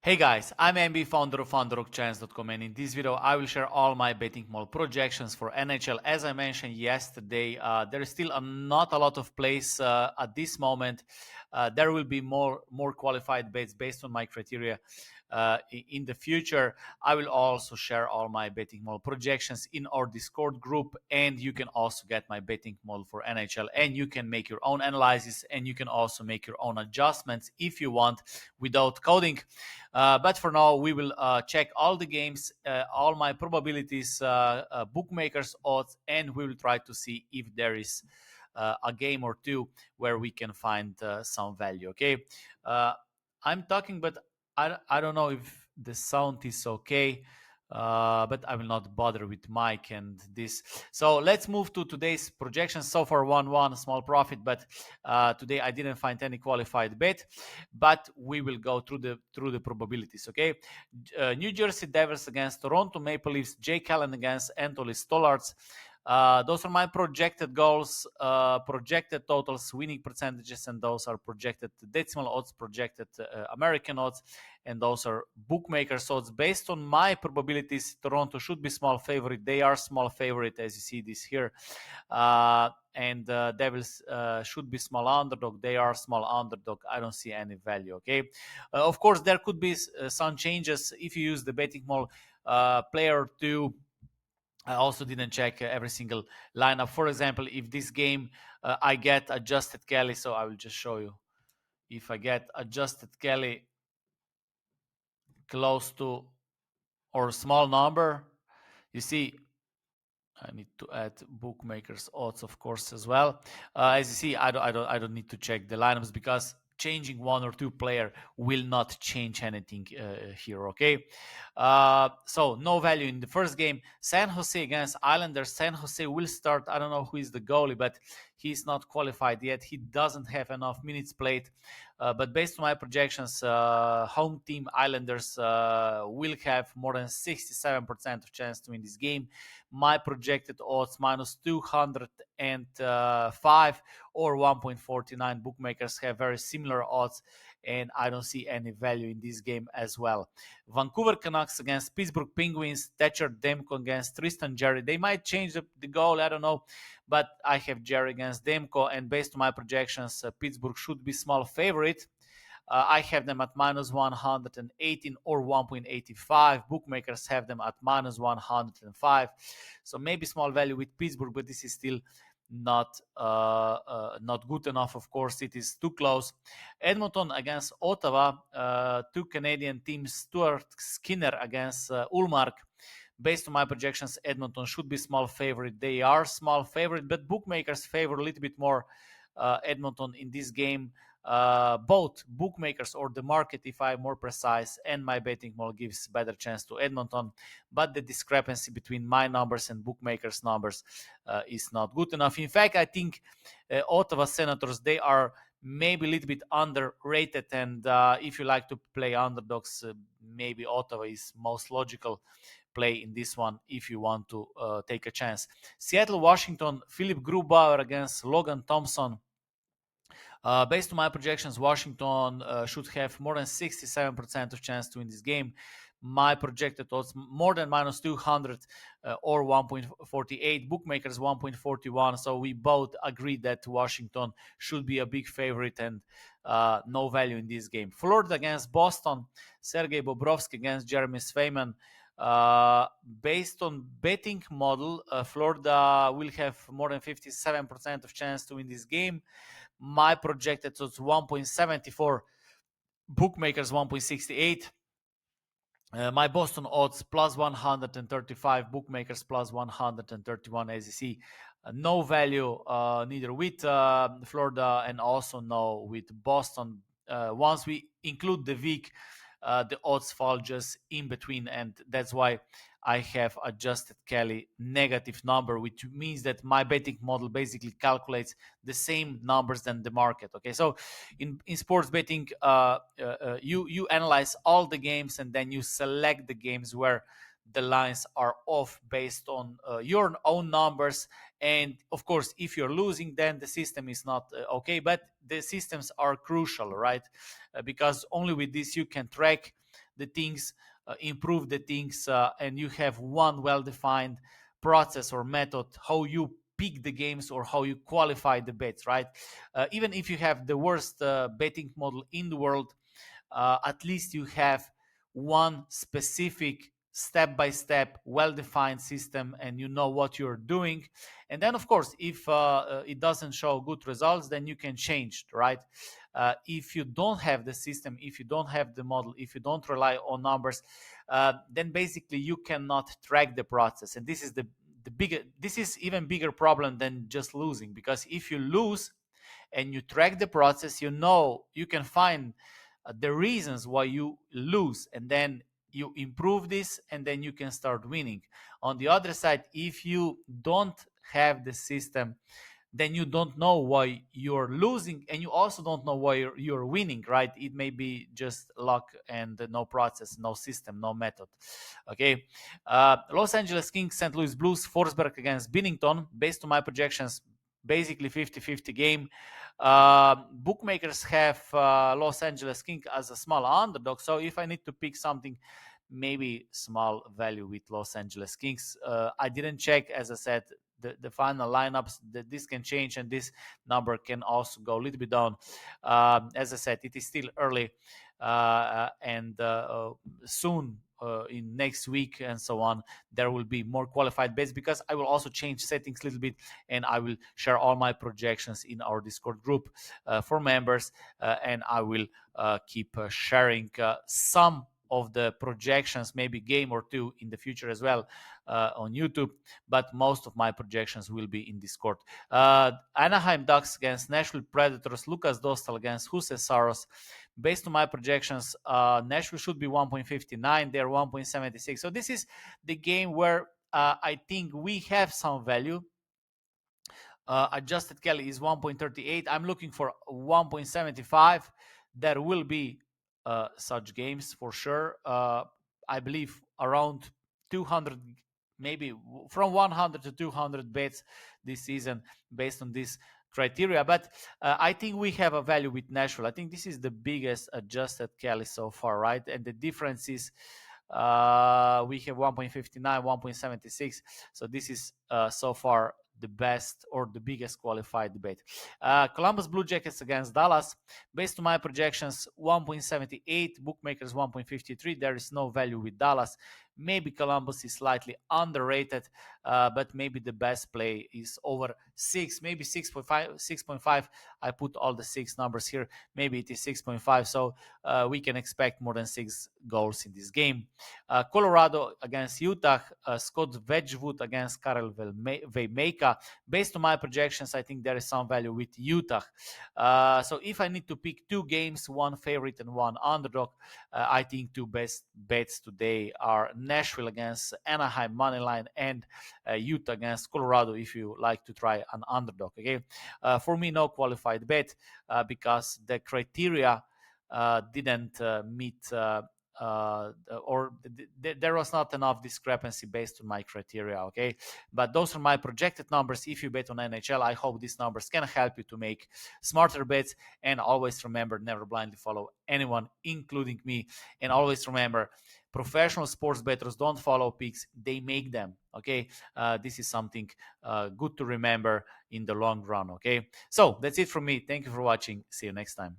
Hey guys, I'm MB, founder of underdogchance.com, and in this video I will share all my betting model projections for NHL. As I mentioned yesterday, there is still not a lot of place at this moment. There will be more qualified bets based on my criteria in the future. I will also share all my betting model projections in our Discord group, and you can also get my betting model for NHL, and you can make your own analysis, and you can also make your own adjustments if you want without coding. But for now, we will check all the games, all my probabilities, bookmakers odds, and we will try to see if there is a game or two where we can find some value. Okay, uh, I'm talking, but I don't know if the sound is okay. But I will not bother with mic and this. So let's move to today's projections. So far, 1-1, small profit, but today I didn't find any qualified bet. But we will go through the probabilities. Okay, New Jersey Devils against Toronto Maple Leafs. Jake Allen against Anthony Stollards. Those are my projected goals, projected totals, winning percentages, and those are projected decimal odds, projected American odds, and those are bookmakers odds. Based on my probabilities, Toronto should be small favorite. They are small favorite, as you see this here. And Devils should be small underdog. They are small underdog. I don't see any value. Okay, of course there could be some changes if you use the betting model. Player two. I also didn't check every single lineup. For example, if this game I get adjusted Kelly, so I will just show you. If I get adjusted Kelly close to or small number, you see I need to add bookmakers odds, of course, as well. As you see, I don't need to check the lineups because changing one or two player will not change anything here. Okay, so no value in the first game. San Jose against Islanders. San Jose will start. I don't know who is the goalie, but he's not qualified yet. He doesn't have enough minutes played. But based on my projections, home team Islanders will have more than 67% of chance to win this game. My projected odds minus 205 or 1.49. Bookmakers have very similar odds, and I don't see any value in this game as well. Vancouver Canucks against Pittsburgh Penguins. Thatcher Demko against Tristan Jarry. They might change the goal, I don't know, but I have Jarry against Demko, and based on my projections, Pittsburgh should be small favorite. I have them at minus 118 or 1.85. Bookmakers have them at minus 105. So maybe small value with Pittsburgh, but this is still not good enough. Of course, it is too close. Edmonton against Ottawa. Two Canadian teams. Stuart Skinner against Ulmark. Based on my projections, Edmonton should be small favorite. They are small favorite, but bookmakers favor a little bit more Edmonton in this game. Both bookmakers or the market, if I'm more precise, and my betting model gives better chance to Edmonton, but the discrepancy between my numbers and bookmakers numbers is not good enough. In fact, I think Ottawa Senators, they are maybe a little bit underrated, and if you like to play underdogs, maybe Ottawa is most logical play in this one if you want to take a chance. Seattle Washington. Philip Grubauer against Logan Thompson. Based on my projections, Washington should have more than 67% of chance to win this game. My projected odds more than minus 200 or 1.48. Bookmakers 1.41. So we both agree that Washington should be a big favorite and no value in this game. Florida against Boston. Sergei Bobrovsky against Jeremy Swayman. Based on betting model, Florida will have more than 57% of chance to win this game. My projected odds 1.74, bookmakers 1.68. My Boston odds plus 135, bookmakers plus 131, as you see. No value neither with Florida and also no with Boston. Once we include the week, the odds fall just in between, and that's why I have adjusted Kelly negative number, which means that my betting model basically calculates the same numbers than the market. Okay, so in sports betting, you analyze all the games and then you select the games where the lines are off based on your own numbers. And of course, if you're losing, then the system is not okay. But the systems are crucial, right? Because only with this you can track the things, improve the things, and you have one well-defined process or method how you pick the games or how you qualify the bets, right? Even if you have the worst betting model in the world, at least you have one specific step-by-step well-defined system, and you know what you're doing. And then of course, if it doesn't show good results, then you can change, right? If you don't have the system, if you don't have the model, if you don't rely on numbers, then basically you cannot track the process. And this is the bigger, this is even bigger problem than just losing, because if you lose and you track the process, you know, you can find the reasons why you lose, and then you improve this, and then you can start winning. On the other side, if you don't have the system, then you don't know why you're losing, and you also don't know why you're winning, right? It may be just luck and no process, no system, no method. Okay. Los Angeles Kings, St. Louis Blues, Forsberg against Binnington. Based on my projections, basically 50-50 game. Bookmakers have Los Angeles Kings as a small underdog, so if I need to pick something, maybe small value with Los Angeles Kings. I didn't check, as I said, the final lineups. That this can change, and this number can also go a little bit down. As I said, it is still early, and soon, in next week and so on, there will be more qualified bets, because I will also change settings a little bit, and I will share all my projections in our Discord group for members, and I will keep sharing some of the projections, maybe game or two in the future as well, on YouTube, but most of my projections will be in Discord. Anaheim Ducks against Nashville Predators, Lucas Dostal against Jose Saros. Based on my projections, Nashville should be 1.59, they're 1.76. So this is the game where I think we have some value. Adjusted Kelly is 1.38. I'm looking for 1.75. There will be such games for sure. I believe around 200, maybe from 100 to 200 bets this season based on this criteria. But I think we have a value with Nashville. I think this is the biggest adjusted Kelly so far, right? And the difference is we have 1.59, 1.76. So this is so far the best or the biggest qualified debate. Columbus Blue Jackets against Dallas. Based on my projections, 1.78, bookmakers 1.53. There is no value with Dallas. Maybe Columbus is slightly underrated, but maybe the best play is over 6, maybe 6.5. 6.5. I put all the 6 numbers here. Maybe it is 6.5. So we can expect more than 6 goals in this game. Colorado against Utah, Scott Wedgwood against Karel Vejmeka. Based on my projections, I think there is some value with Utah. So if I need to pick 2 games, one favorite and one underdog, I think 2 best bets today are Nashville against Anaheim moneyline, and Utah against Colorado if you like to try an underdog. Okay, for me, no qualified bet because the criteria didn't meet. Or there was not enough discrepancy based on my criteria. Okay, but those are my projected numbers. If you bet on NHL, I hope these numbers can help you to make smarter bets. And always remember, never blindly follow anyone, including me. And always remember, professional sports bettors don't follow picks, they make them. Okay, this is something good to remember in the long run. Okay, so that's it from me. Thank you for watching. See you next time.